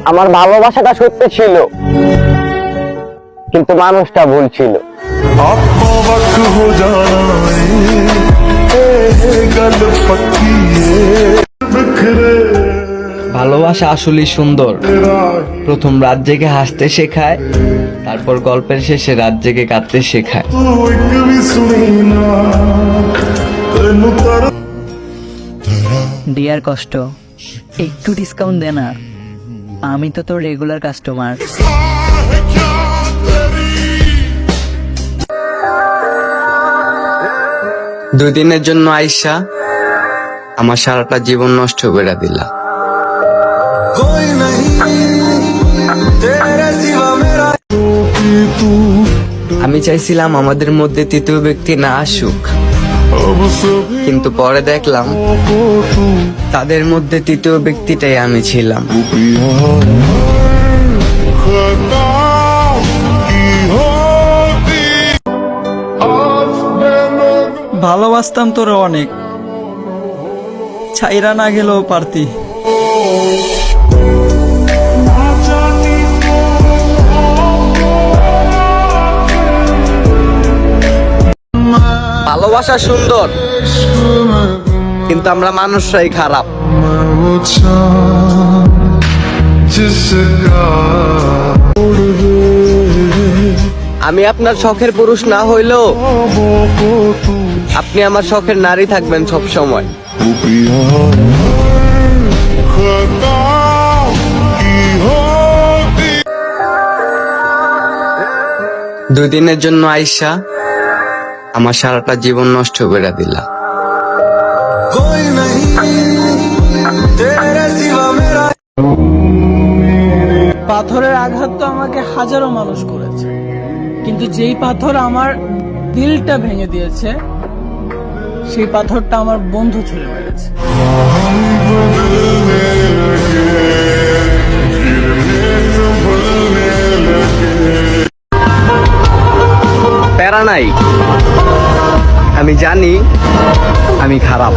আমার ভালোবাসাটা সত্য ছিল, কিন্তু মানুষটা ভুল ছিল। ভালোবাসা আসলেই সুন্দর। প্রথম রাত জেগে হাসতে শেখায়, তারপর গল্পের শেষে রাত জেগে কাঁদতে শেখায়। ডিয়ার কষ্ট, একটু ডিসকাউন্ট দে না, আমি তো তোর রেগুলার কাস্টমার। দুই দিনের জন্য আইসা আমার সারাটা জীবন নষ্ট করে দিলা। আমি চাইছিলাম আমাদের মধ্যে তৃতীয় ব্যক্তি না আসুক, কিন্তু পরে দেখলাম তাদের মধ্যে তৃতীয় ব্যক্তিটাই আমি ছিলাম। ভালোবাসতাম তোরা অনেক, ছাইরা না গেলেও পারতি। ভালোবাসা সুন্দর, কিন্তু আমরা মানুষরাই খারাপ। আমি আপনার শখের পুরুষ না হইলেও আপনি আমার শখের নারী থাকবেন সব সময়। দুই দিনের জন্য আইসা আমার সারাটা জীবন নষ্ট করে দিলা। পাথরের আঘাত তো আমাকে হাজারো মানুষ করেছে, কিন্তু যেই পাথর আমার দিলটা ভেঙে দিয়েছে, সেই পাথরটা আমার বন্ধু ছুঁড়ে মেরেছে। প্যারা নাই, আমি জানি আমি খারাপ।